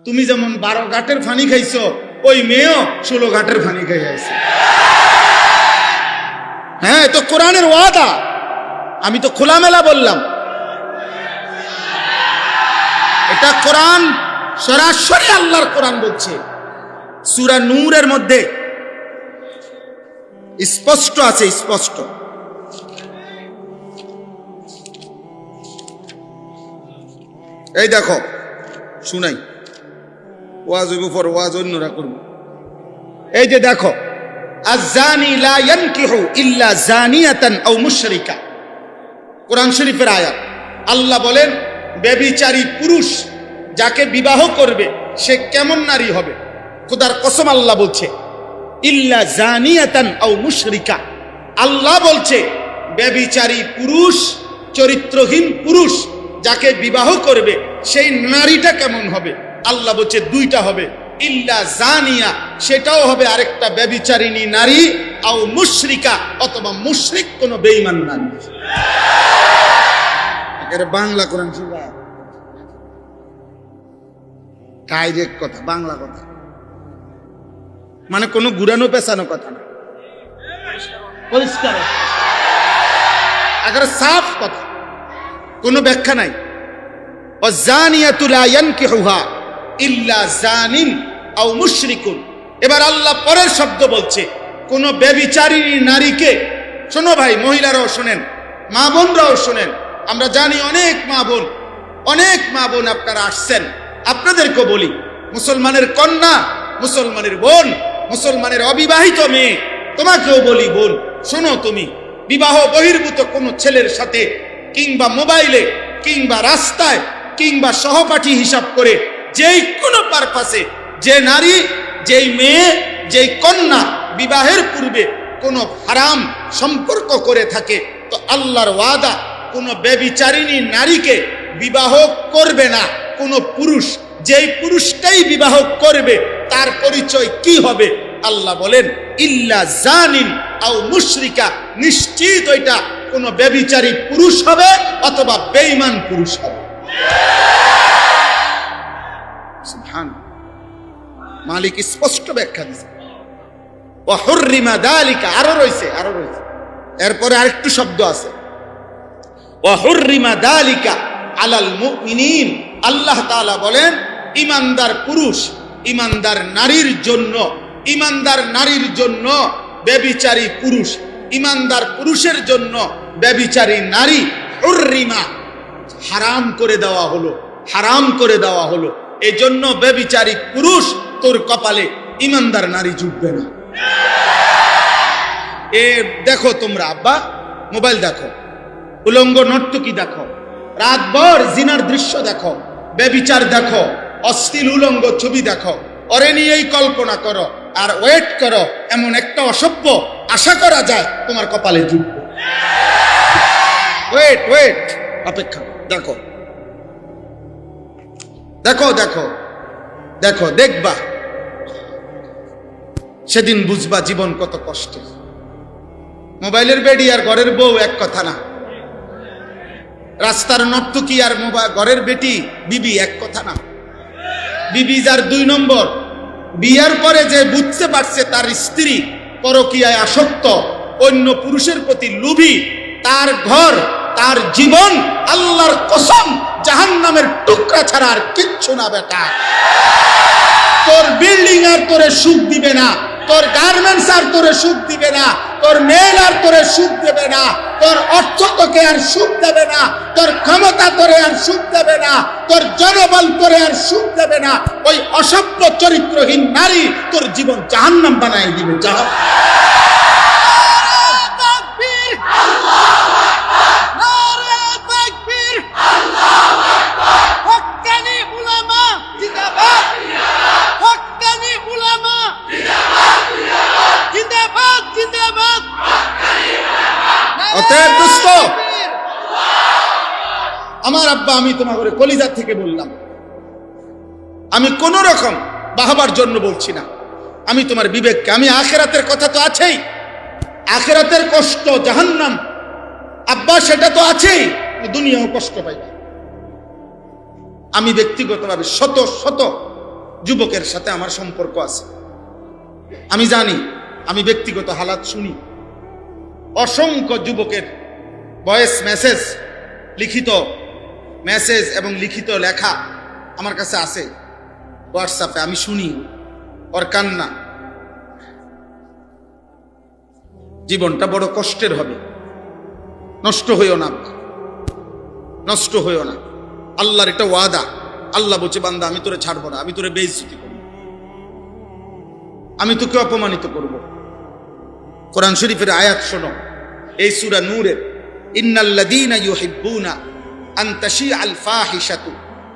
তুমি যেমন 12 ঘাটের পানি খাইছো, ওই মেয়েও 16 ঘাটের পানি খাই আছে। হ্যাঁ, তো কোরআনের ওয়াদা, আমি তো খোলামেলা বললাম। এটা কোরআন, সরাসরি আল্লাহর কোরআন বলছে। সূরা নূরের মধ্যে স্পষ্ট আছে, স্পষ্ট। এই দেখো, শুনাই, ওয়াজ হইব পর, ওয়াজ অন্যরা করব। এই যে দেখো, আয-যানি লা ইয়ানকিহু ইল্লা যানিয়াতান আও মুশরিকা, কোরআন শরীফের আয়াত। আল্লাহ বলেন, ব্যভিচারী পুরুষ যাকে বিবাহ করবে সে কেমন নারী হবে? খোদার কসম আল্লাহ বলছে, ইল্লা যানিয়াতান আও মুশরিকা। আল্লাহ বলছে ব্যভিচারী পুরুষ, চরিত্রহীন পুরুষ যাকে বিবাহ করবে সেই নারীটা কেমন হবে? আল্লাহ বলছে দুইটা হবে, ইল্লা জানিয়া, সেটাও হবে আরেকটা ব্যভিচারিণী নারী, আও মুশরিকা, অথবা মুশরিক কোন বেঈমান নারী। এর বাংলা কোরআন শুনবা, ডাইরেক্ট কথা, বাংলা কথা, মানে কোনো ঘুরানো পেছানো কথা না, পরিষ্কার একেবারে সাফ কথা, কোনো ব্যাখ্যা নাই। ওয়াজানিয়াতু লা ইয়ানকিহুহা ইল্লা জানিন আও মুশরিকুন। এবার আল্লাহ পরের শব্দ বলছে, কোন ব্যভিচারিণী নারীকে, শোনো ভাই, মহিলারাও শোনেন, মা বোনরাও শোনেন, আমরা জানি অনেক মা বোন আপনারা আসছেন, আপনাদেরকে বলি, মুসলমানের কন্যা, মুসলমানের বোন, মুসলমানের অবিবাহিত মেয়ে, তোমাকেও বলি বোন, শোনো, তুমি বিবাহ বহির্ভূত কোন ছেলের সাথে কিংবা মোবাইলে কিংবা রাস্তায় কিংবা সহপাঠী হিসাব করে যেই কোনো পারপাসে যে নারী, যেই মেয়ে, যেই কন্যা বিবাহের পূর্বে কোনো হারাম সম্পর্ক করে থাকে, তো আল্লাহর ওয়াদা, কোনো ব্যভিচারিণী নারীকে বিবাহ করবে না কোনো পুরুষ। যেই পুরুষটাই বিবাহ করবে তার পরিচয় কি হবে? আল্লাহ বলেন, ইল্লা জানিন আও মুশরিকা, নিশ্চিত ওইটা কোন ব্যভিচারী পুরুষ হবে অথবা বেঈমান পুরুষ হবে। সুবহানাল্লাহ, মালিক স্পষ্ট ব্যাখ্যা দিয়েছে। ওয়া হুররিমা যালিকা, আরো রয়েছে, এরপরে আরেকটু শব্দ আছে, ওয়া হুররিমা যালিকা আলাল মুমিনিন। আল্লাহ তাআলা বলেন, ঈমানদার পুরুষ, ঈমানদার নারীর জন্য, ঈমানদার নারীর জন্য ব্যভিচারী পুরুষ, ঈমানদার পুরুষের জন্য ব্যভিচারী নারী, হুররিমা, হারাম করে দেওয়া হলো, হারাম করে দেওয়া হলো। এজন্য ব্যভিচারী পুরুষ তোর কপালে, ঈমানদার নারী জুটবে না। এ দেখো তোমরা, আব্বা মোবাইল দেখো, উলঙ্গ নর্তকী দেখো, রাতভর জিনার দৃশ্য দেখো, ব্যভিচার দেখো, অশ্লীল উলঙ্গ ছবি দেখো, ওরে নিয়েই কল্পনা করো আর ওয়েট করো, এমন একটা অসভ্য আশা করা যায় তোমার কপালে জুটবে। ওয়েট, অপেক্ষা, দেখো দেখো দেখো দেখো, দেখবা, সেদিন বুঝবা জীবন কত কষ্টের। মোবাইলের বেডি আর ঘরের বউ এক কথা না, রাস্তার নর্তকী আর ঘরের বেটি বিবি এক কথা না। বিবি যার 2 নম্বর, বিয়ার পরে যে বুঝতে পারছে তার স্ত্রী পরকীয়ায় আসক্ত, অন্য পুরুষের প্রতি লোভী, তার ঘর, তার জীবন, আল্লাহর কসম, জাহান্নামের টুকরা ছাড়া আর কিচ্ছু না বেটা। তোর বিল্ডিং আর তোরে সুখ দিবে না, তোর গার্মেন্টস আর তোরে সুখ দিবে না, তোর মেল আর তোরে সুখ দেবে না, তোর অর্থ তোকে আর সুখ দেবে না, তোর ক্ষমতা তোরে আর সুখ দেবে না, তোর জনবল তোরে আর সুখ দেবে না। ওই অসভ্য চরিত্রহীন নারী তোর জীবন জাহান্নাম বানাই দিবে। অতএব দোস্ত, আমার আব্বা, আমি তোমাকে কলিজার থেকে বললাম, আমি কোন রকম বাহাবার জন্য বলছি না, আমি তোমার বিবেককে, আমি আখিরাতের কথা তো আছেই, আখিরাতের কষ্ট, জাহান্নাম, আব্বা সেটা তো আছেই, দুনিয়াও কষ্ট পাইবা। আমি ব্যক্তিগতভাবে শত শত যুবকের সাথে আমার সম্পর্ক আছে। আমি জানি, আমি ব্যক্তিগত হালাত শুনি। অসংখ্য যুবকের ভয়েস মেসেজ, লিখিত মেসেজ এবং লিখিত লেখা আমার কাছে আছে হোয়াটসঅ্যাপে। আমি শুনি ওর কান্না। জীবনটা বড় কষ্টের হবে। নষ্ট হইও না, নষ্ট হইও না। আল্লাহর এটা ওয়াদা। আল্লাহ বলছে, বান্দা আমি তোরে ছাড়বো না, আমি তোরে বেইজ্জতি করব, আমি তোকে অপমানিত করব। কোরআন শরীফের আয়াত শোনো, এই সূরা নূরের, ইন্নাল্লাযীনা ইউহিব্বুনা আন তাশিআল ফাহিশাতু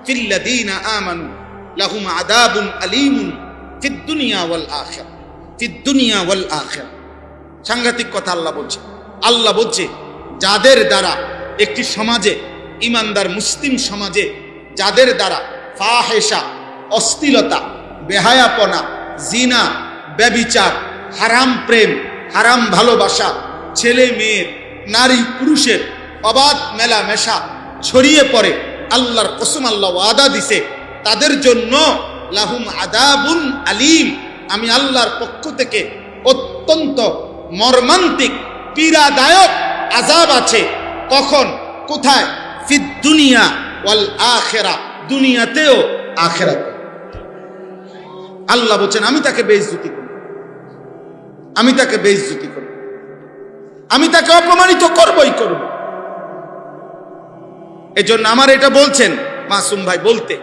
ফিল্লাযীনা আমানু লাহুম আযাবুন আলীমুন ফিদ দুনিয়া ওয়াল আখিরাহ, ফিদ দুনিয়া ওয়াল আখিরাহ। সাংঘাতিক কথা আল্লাহ বলছে। আল্লাহ বলছে, যাদের দ্বারা একটি সমাজে, ইমানদার মুসলিম সমাজে, যাদের দ্বারা ফাহেশা, অশ্লীলতা, বেহায়াপনা, জিনা, ব্যভিচার, হারাম প্রেম, হারাম ভালোবাসা, ছেলে মেয়ের, নারী পুরুষের অবাধ মেলামেশা ছড়িয়ে পড়ে, আল্লাহর কসম আল্লাহ ওয়াদা দিছে, তাদের জন্য লাহুম আযাবুন আলীম, আমি আল্লাহর পক্ষ থেকে অত্যন্ত মর্মান্তিক, পীড়াদায়ক আযাব আছে। কখন, কোথায়? ফিদ দুনিয়া ওয়াল আখিরাহ, দুনিয়াতেও আখিরাতে। আল্লাহ বলেন, আমি তাকে বেইজ্জতি করব, আমি তাকে বেইজ্জতি করব, আমি তাকে অপমানিত করবই করব। এজন্য আমার এটা বলছেন মাসুম ভাই বলতে,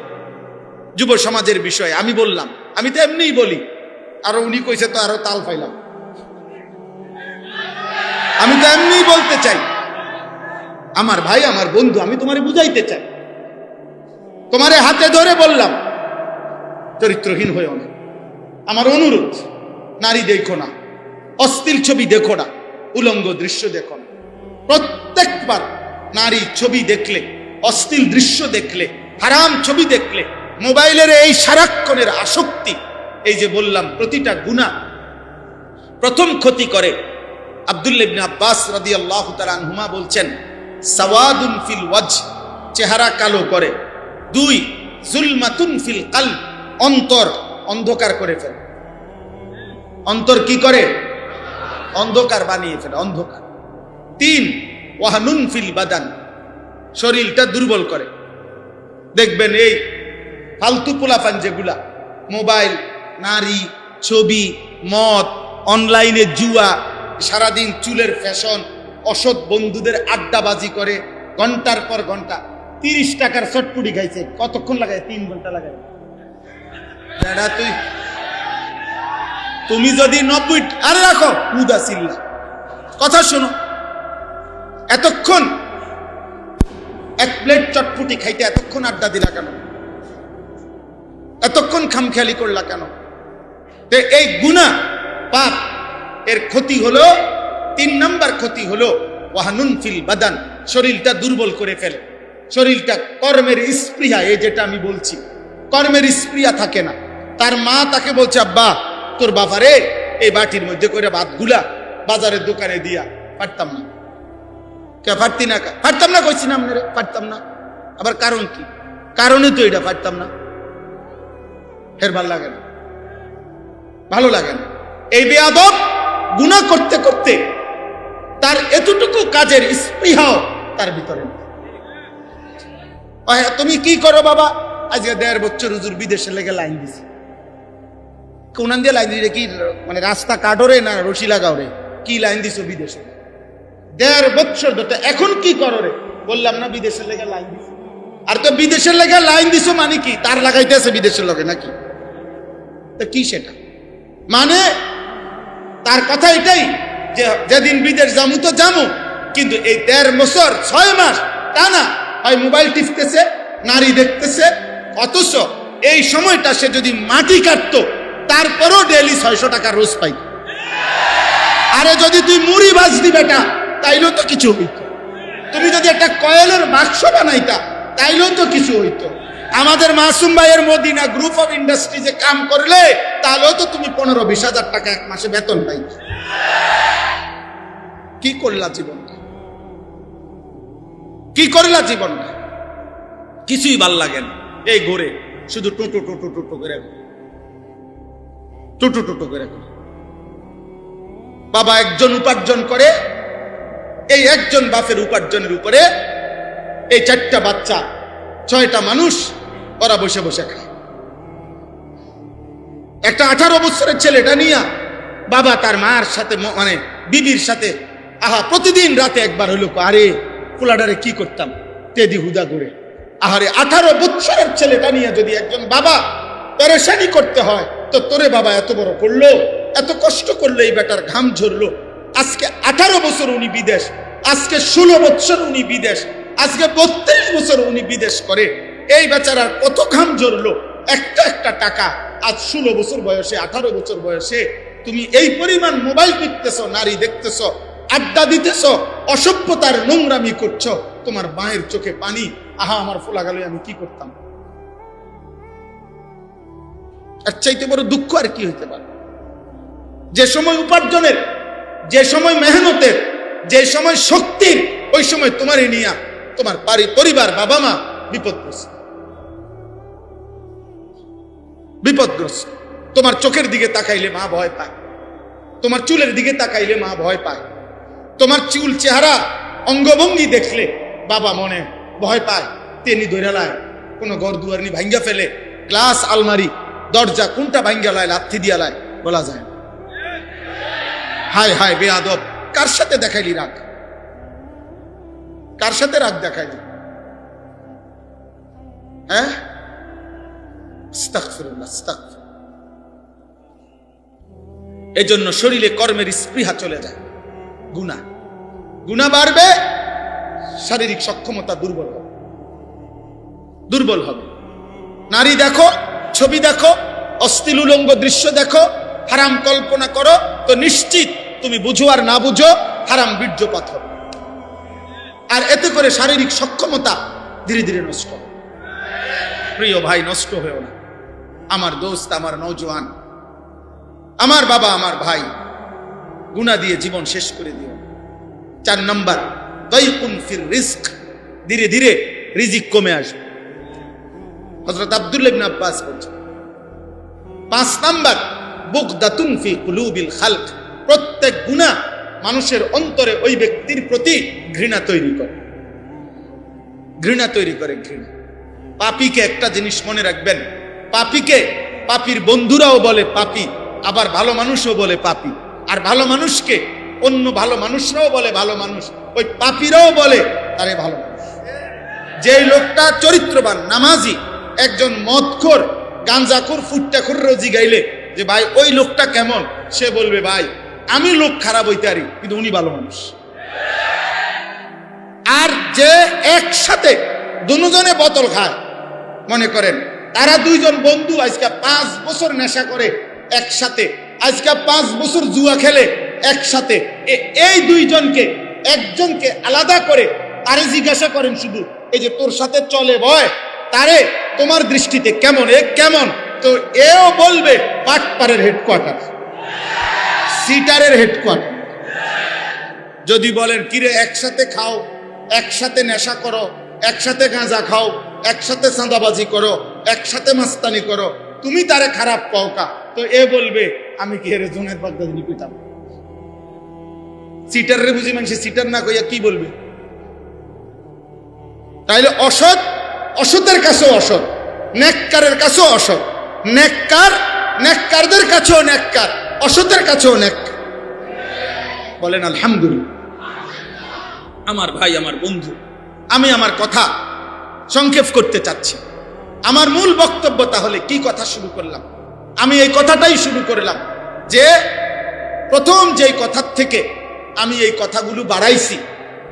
যুব সমাজের বিষয়ে আমি বললাম, আমি তো এমনিই বলি, আর উনি কইছে তো আরো তাল পাইলাম। আমি তো এমনিই বলতে চাই, আমার ভাই, আমার বন্ধু, আমি তোমারে বুঝাইতে চাই, তোমারে হাতে ধরে বললাম, চরিত্রহীন হয়েও না। আমার অনুরোধ, নারী দেখো না, অশ্লীল ছবি দেখো না, উলঙ্গ দৃশ্য দেখো না। প্রত্যেকবার নারী ছবি দেখলে, অশ্লীল দৃশ্য দেখলে, হারাম ছবি দেখলে, মোবাইলের এই সারাক্ষণের আসক্তি, এই যে বললাম প্রতিটা গুনাহ প্রথম ক্ষতি করে। আব্দুল্লাহ ইবনে আব্বাস রাদিয়াল্লাহু তাআলা আনহুমা বলছেন, সাওয়াদুন ফিল ওয়াজহ, চেহারা কালো করে। 2, যুলমাতুন ফিল কলব, অন্তর অন্ধকার করে ফেলে। অন্তর কি করে? অন্ধকার বানিয়ে ফেলে, অন্ধকার। 3, ওয়াহনুন ফিল বাদান, শরীরটা দুর্বল করে। দেখবেন এই ফালতু পোলাপান যেগুলা, মোবাইল, নারী, ছবি, মদ, অনলাইনে জুয়া, সারাদিন চুলের ফ্যাশন, অসৎ বন্ধুদের আড্ডাবাজি করে, ঘন্টার পর ঘন্টা। 30 টাকার চটপুটি খাইছে, কতক্ষণ লাগায়? 3 ঘন্টা লাগায়। তুমি যদি 90, আরে রাখো মুদা সিল্লা, কথা শোনো, এতক্ষণ 1 প্লেট চটপুটি খাইতে এতক্ষণ আড্ডা দিলা কেন? এতক্ষণ খামখেয়ালি করলা কেন? এই গুনাহ, পাপ, এর ক্ষতি হলো 3 নাম্বার ক্ষতি হলো ওয়াহনুন ফিল বাদান, শরীরটা দুর্বল করে ফেলে। শরীরটা কর্মের স্পৃহা, এই যেটা আমি বলছি, কর্মের স্পৃহা থাকে না। তার মা তাকে বলছে, আব্বা তোর বাবারে এই বাটির মধ্যে করে ভাতগুলা বাজারের দোকানে দিয়া। পারতাম না। কে পারতি না? পারতাম না কইছি না আপনারে, পারতাম না। আবার কারণ কি? কারণে তো এটা পারতাম না। ফের ভালো লাগে না, ভালো লাগে না। এই বেয়াদব গুনাহ করতে করতে তার এতটুকু কাজের স্পৃহাও তার ভিতরে। তুমি কি করো বাবা? আজকে 1.5 বছর হুজুর বিদেশে লেগে লাইন দিছে। কোনান দিয়ে লাইন দিলে কি মানে রাস্তা কাটরে না রশি লাগাও রে? কি লাইন দিছো বিদেশে? 1.5 বছর ধরে। এখন কি করো রে? বললাম না বিদেশের লেগে লাইন দিছে। আর তো বিদেশের লেগে লাইন দিছো মানে কি? তার লাগাইতেছে বিদেশের লগে নাকি? তো কি সেটা মানে? তার কথা এটাই যে যেদিন বিদেশ যামু তো যামু, কিন্তু এই 1.5 বছর 6 মাস টানা হয় মোবাইল টিপতেছে, নারী দেখতেছে। অথচ এই সময়টা সে যদি মাটি কাটতো, তারপরও ডেইলি 600 টাকা রোজ পাই। আরে যদি তুই মুড়ি ভাজতি বেটা, তাইলেও তো কিছু হইতো। তুমি যদি একটা কয়েলের বাক্স বানাইতা, তাইলেও তো কিছু হইতো। আমাদের মাসুম ভাইয়ের মদিনা গ্রুপ অফ ইন্ডাস্ট্রিজে কাম করলে, তাহলেও তো তুমি 15-20 হাজার টাকা 1 মাসে বেতন পাই। কি করলা জীবনটা? কি করলা জীবনটা? কিছুই ভাল লাগে না। এই ঘুরে শুধু টোটো টোটো টোটো করে টুটু টুটু করে। বাবা একজন উপার্জন করে, এই একজন বাপের উপার্জনের উপরে এই 4টা বাচ্চা 6টা মানুষ ওরা বসে বসে খায়। একটা 18 বছরের ছেলেটা নিয়ে বাবা তার মার সাথে মানে বিবির সাথে প্রতিদিন রাতে একবার হইলো, আরে পোলাডারে কি করতাম তেদি হুদা করে। আহারে 18 বছরের ছেলেটা নিয়ে যদি একজন বাবা পরেশানি করতে হয়, তো তোরে বাবা এত বড় করলো, এত কষ্ট করলো, এই বেটার ঘাম ঝরলো। আজকে 18 বছর উনি বিদেশ, আজকে 16 বছর উনি বিদেশ, আজকে 32 বছর উনি বিদেশ করে। এই বেচারার কত ঘাম ঝরলো, একটা একটা টাকা। আজ 16 বছর বয়সে, 18 বছর বয়সে তুমি এই পরিমাণ মোবাইল দেখতেছো, নারী দেখতেছো, আড্ডা দিতেছো, অসভ্যতার নোংরামি করছো, তোমার মায়ের চোখে পানি। আহা আমার ফোলা গেল, আমি কি করতাম। এর চাইতে বড় দুঃখ আর কি হইতে পারে? যে সময় উপার্জনের, যে সময় মেহনতের, যে সময় শক্তির, ওই সময় তোমারই নিয়া তোমার পরিবার, বাবা মা বিপদগ্রস্ত। বিপদগ্রস্ত। তোমার চোখের দিকে তাকাইলে মা ভয় পায়, তোমার চুলের দিকে তাকাইলে মা ভয় পায়, তোমার চুল, চেহারা, অঙ্গভঙ্গি দেখলে বাবা মনে ভয় পায়, তেনি ধরে লায়, কোনো ঘর দুয়ার নি ভাঙ্গা ফেলে, গ্লাস, আলমারি, দরজা কোনটা ভাঙ্গা লায়, লাথি দিয়া লায়, বলা যায়। হায় হায় বেয়াদব, কার সাথে দেখাইলি রাগ? কার সাথে রাগ দেখাইলি? হ্যাঁ, আস্তাগফিরুল্লাহ, আস্তাগফিরুল্লাহ। এজন্য শরীরে কর্মের স্পৃহা চলে যায়, গুনাহ গুনাহ বাড়বে, শারীরিক সক্ষমতা দুর্বল হবে, দুর্বল হবে। নারী দেখো, ছবি দেখো, অশ্লীল উলঙ্গ দৃশ্য দেখো, হারাম কল্পনা করো, তো নিশ্চিত তুমি বুঝো আর না বুঝো হারাম বীর্যপাত হবে। আর এতে করে শারীরিক সক্ষমতা ধীরে ধীরে নষ্ট হবে। প্রিয় ভাই, নষ্ট হয়েও না। আমার দোস্ত, আমার নওজোয়ান, আমার বাবা, আমার ভাই, গুনাহ দিয়ে জীবন শেষ করে দিও। 4 নম্বর, দাইকুন ফির রিজক, ধীরে ধীরে রিজিক কমে আসবে। হযরত আব্দুল্লাহ ইবনে আব্বাস বলেছেন। 5 নম্বর, বুগদাতুন ফি কুলুবিল খালক, প্রত্যেক গুনাহ মানুষের অন্তরে ওই ব্যক্তির প্রতি ঘৃণা তৈরি করে, ঘৃণা তৈরি করে, ঘৃণা। পাপীকে একটা জিনিস মনে রাখবেন, পাপীকে পাপীর বন্ধুরাও বলে পাপী, আবার ভালো মানুষও বলে পাপী। আর ভালো মানুষকে অন্য ভালো মানুষরাও বলে ভালো মানুষ, ওই পাপীরাও বলে তারে ভালো মানুষ। যেই লোকটা চরিত্রবান, নামাজি, একজন মদখোর, গাঞ্জাখোর, ফুট্টাখোর রোজি গাইলে যে ভাই ওই লোকটা কেমন, সে বলবে ভাই আমি লোক খারাপ হইতে পারি কিন্তু উনি ভালো মানুষ। আর যে একসাথে দুজনে বোতল খায়, মনে করেন তারা 2 জন বন্ধু, আজকে 5 বছর নেশা করে একসাথে, আজকে 5 বছর জুয়া খেলে একসাথে, এই 2 জনকে একজনকে আলাদা করে তারে জিজ্ঞাসা করেন শুধু, এই যে তোর সাথে চলে বয়, তারে তোমার দৃষ্টিতে কেমন, এ কেমন? তো এও বলবে পাটপাড়ের হেডকোয়ার্টার, সিটারের হেডকোয়ার্টার। যদি বলেন কিরে একসাথে খাও, একসাথে নেশা করো, একসাথে গাঁজা খাও, একসাথে চাঁদাবাজি করো, একসাথে মাস্তানি করো, তুমি তারে খারাপ পাও কা? তো এ বলবে আমি কি হেরে জোনের বাগদাদি নিপিতাম। সিটারের বুঝি মানুষ সিটার না কইয়া কি বলবে? তাইলে অসৎ, অসতের কাছেও অসৎ, নেককারের কাছেও অসৎ, নেককার নেককারদের কাছেও নেককার, অসতের কাছেও নেককার। বলেন আলহামদুলিল্লাহ। আমার ভাই, আমার বন্ধু, আমি আমার কথা সংক্ষেপ করতে চাচ্ছি। আমার মূল বক্তব্য তাহলে কি কথা শুরু করলাম? আমি এই কথাটাই শুরু করলাম যে প্রথম যেই কথার থেকে আমি এই কথাগুলো বাড়াইছি,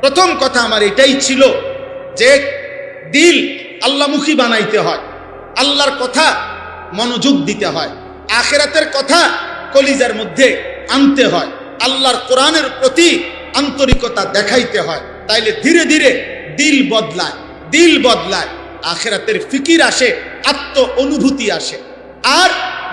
প্রথম কথা আমার এটাই ছিল যে দিল আল্লাহমুখী বানাইতে হয়, আল্লাহর কথা মনোযোগ দিতে হয়, আখিরাতের কথা কলিজার মধ্যে আনতে হয়, আল্লাহর কোরআনের প্রতি আন্তরিকতা দেখাইতে হয়। তাইলে ধীরে ধীরে দিল বদলায়, দিল বদলায়, আখিরাতের ফিকির আসে, আত্ম অনুভূতি আসে। আর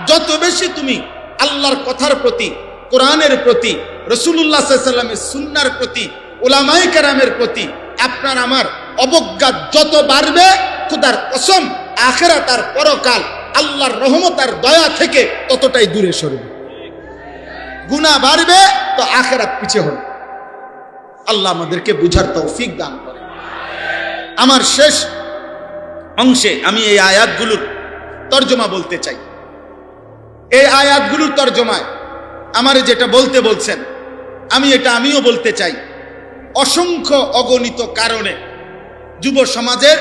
যত বেশি তুমি আল্লাহর কথার প্রতি, কোরআনের প্রতি, রাসূলুল্লাহ সাল্লাল্লাহু আলাইহি ওয়াসাল্লামের সুন্নাহর প্রতি, উলামায়ে কেরামের প্রতি আপনার আমার অবজ্ঞা যত বাড়বে, খোদার কসম আখিরাত আর পরকাল আল্লাহর রহমত আর দয়া থেকে ততটাই দূরে সরবে। গুনাহ বাড়বে তো আখিরাত পিছিয়ে হবে। আল্লাহ আমাদেরকে বুঝার তৌফিক দান করে। আমার শেষ অংশে আমি এই আয়াতগুলোর তর্জমা বলতে চাই। এই আয়াতগুলোর তর্জমায় আমারে যেটা বলতে বলছেন আমিও বলতে চাই। অসংখ্য অগণিত কারণে যুব সমাজের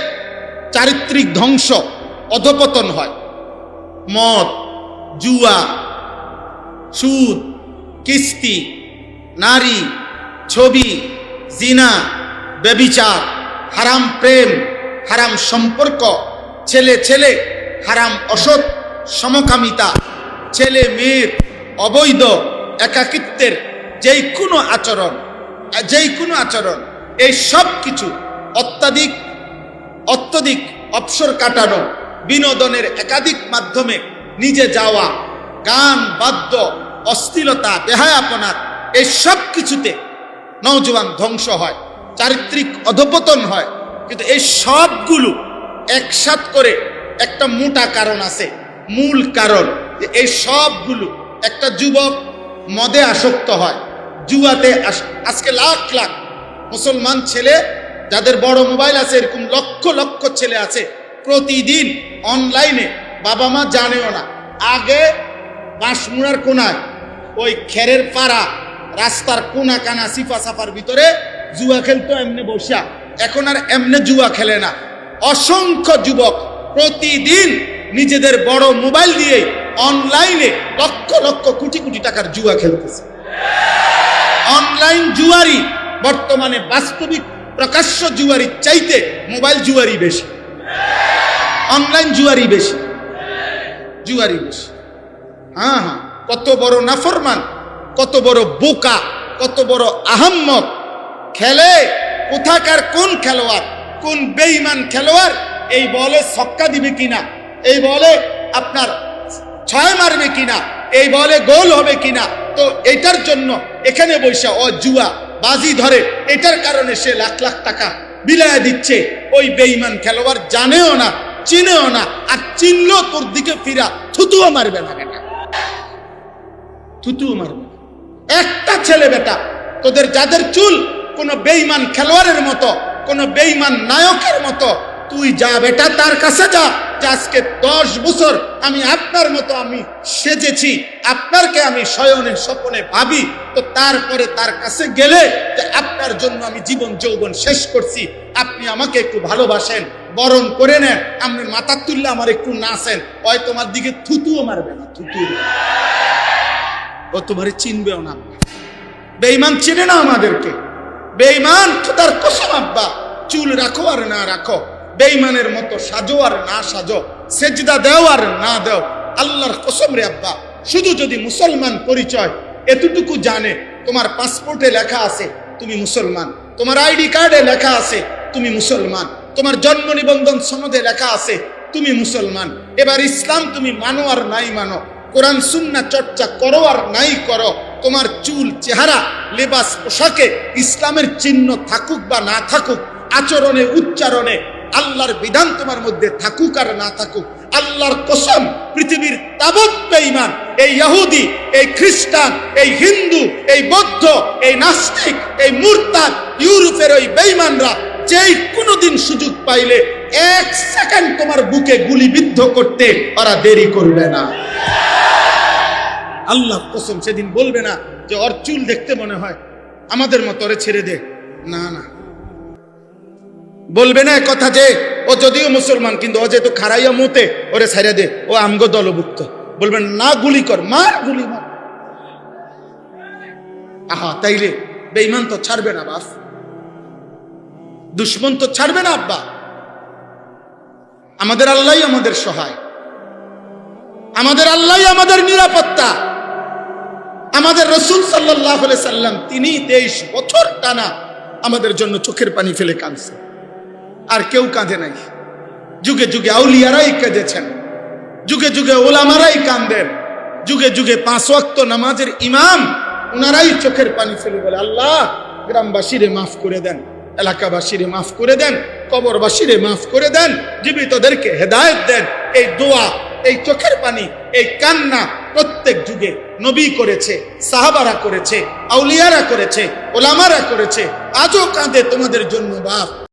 চারিত্রিক ধ্বংস, অধপতন হয়। মদ, জুয়া, সুদ, কিস্তি, নারী, ছবি, জিনা, ব্যভিচার, হারাম প্রেম, হারাম সম্পর্ক, ছেলে ছেলে হারাম অসৎ সমকামিতা, ছেলে মেয়ের অবৈধ একাকিত্বের যেই কোনো আচরণ, এই সব কিছু অত্যধিক অবসর কাটানো, বিনোদনের একাধিক মাধ্যমে নিজে যাওয়া, গান, বাদ্য, অশ্লীলতা, বেহায়াপনা, এই সব কিছুতে নওজোয়ান ধ্বংস হয়, চারিত্রিক অধপতন হয়। কিন্তু এই সবগুলো একসাথ করে একটা মোটা কারণ আছে, মূল কারণ। এই সবগুলো, একটা যুবক মদে আসক্ত হয়, জুয়াতে। আজকে লাখ লাখ মুসলমান ছেলে যাদের বড় মোবাইল আছে, এরকম লক্ষ লক্ষ ছেলে আছে, প্রতিদিন অনলাইনে, বাবা মা জানেও না। আগে বাঁশমুড়ার কোনায়, ওই খেরের পাড়া, রাস্তার কোনা কানা সিফা সাফার ভিতরে জুয়া খেলতো এমনি বসা। এখন আর এমনি জুয়া খেলে না। অসংখ্য যুবক প্রতিদিন নিজেদের বড় মোবাইল দিয়ে অনলাইনে লক্ষ লক্ষ কোটি কোটি টাকার জুয়া খেলতেছে। অনলাইন জুয়ারি বর্তমানে বাস্তবিক প্রকাশ্য জুয়ারি চাইতে মোবাইল জুয়ারি বেশি, অনলাইন জুয়ারি বেশি। হ্যাঁ, কত বড় নাফরমান, কত বড় বোকা, কত বড় আহাম্মক খেলে। কোথাকার কোন খেলোয়াড়, কোন বেঈমান খেলোয়াড় এই বলে ছক্কা দিবে কিনা, এই বলে আপনার 6 মারবে কিনা, এই বলে গোল হবে কিনা, তো এটার জন্য এখানে বৈশা ও জুয়া বাজি ধরে। এটার কারণে সে লাখ লাখ টাকা বিলায় দিচ্ছে। ওই বেঈমান খেলোয়াড় জানেও না, চিনেও না, আর চিনলেও তোর দিকে ফিরা থুতুও মারবে না বেটা, থুতুও মারবে। একটা ছেলে বেটা তোদের যাদের চুল কোন বেঈমান খেলোয়াড়ের মতো, কোন বেঈমান নায়কের মতো, তুই যা বেটা তার কাছে যা। আজকে 10 বছর আমি আপনার মতো আমি সেজেছি, আপনারকে আমি শয়নে স্বপনে ভাবি, তো তারপরে তার কাছে গেলে যে আপনার জন্য আমি জীবন যৌবন শেষ করছি, আপনি আমাকে একটু ভালোবাসেন, বরণ করে নেন, আপনি মাথা তুললে আমার একটু নাচেন, ওই তোমার দিকে থুতুও মারবে না, ও তোমারে চিনবেও না। বেঈমান চিনে না আমাদেরকে। বেঈমান খোদার কসম আব্বা, চুল রাখো আর না রাখো, বেঈমানের মতো সাজো আর না সাজো, সেজদা দেও আর না দেও, আল্লাহর কসম রে আব্বা, শুধু যদি মুসলমান পরিচয় এতটুকু জানে, তোমার পাসপোর্টে লেখা আছে তুমি মুসলমান, তোমার আইডি কার্ডে লেখা আছে তুমি মুসলমান, তোমার জন্ম নিবন্ধন সনদে লেখা আছে তুমি মুসলমান। এবার ইসলাম তুমি মানো আর নাই মানো, কোরআন সুন্নাহ চর্চা করো আর নাই করো, তোমার চুল, চেহারা, লেবাস, পোশাকে ইসলামের চিহ্ন থাকুক বা না থাকুক, আচরণে, উচ্চারণে আল্লাহর বিধান তোমার মধ্যে থাকুক আর না থাকুক, আল্লাহর কসম পৃথিবীর তাবৎ বেঈমান, এই ইহুদি, এই খ্রিস্টান, এই হিন্দু, এই বৌদ্ধ, এই নাস্তিক, এই মুরতাদ, ইউরোপের ওই বেঈমানরা যেই কোনোদিন সুযোগ পাইলে 1 সেকেন্ড তোমার বুকে গুলিবিদ্ধ করতে ওরা দেরি করবে না। আল্লাহ কসম, সেদিন বলবে না যে ওর চুল দেখতে মনে হয় আমাদের মতো, ওরে ছেড়ে দে, না না, বলবে না কথা যে ও যদিও মুসলমান কিন্তু ও যেহেতু খারাইয়া মতে, ওরে ছেড়ে দে, ও আমগো দলভুক্ত। বলবেন না, গুলি কর, মার, গুলি মার। আহা, তাইলে বেঈমান তো ছাড়বে না বাপ, দুশ্মন তো ছাড়বে না আব্বা। আমাদের আল্লাহই আমাদের সহায়, আমাদের আল্লাহই আমাদের নিরাপত্তা। আমাদের রাসূল সাল্লাল্লাহু আলাইহি সাল্লাম তিনি 23 বছর টানা আমাদের জন্য চোখের পানি ফেলে কাঁদছেন, আর কেউ কাঁদে নাই। যুগে যুগে আউলিয়ারাই কেঁদেছেন, যুগে যুগে ওলামারাই কাঁদেন, যুগে যুগে 5 ওয়াক্ত নামাজের ইমাম ওনারাই চোখের পানি ফেলে বলে, আল্লাহ গ্রামবাসীরে মাফ করে দেন, এলাকাবাসীরে মাফ করে দেন, কবরবাসীরে মাফ করে দেন, জীবিতদেরকে হেদায়েত দেন। এই দোয়া এই চোখের পানি, এই কান্না প্রত্যেক যুগে নবী করেছে, সাহাবারা করেছে, আউলিয়ারা করেছে, ওলামারা করেছে, আজও কাঁদে তোমাদের জন্য বাপ।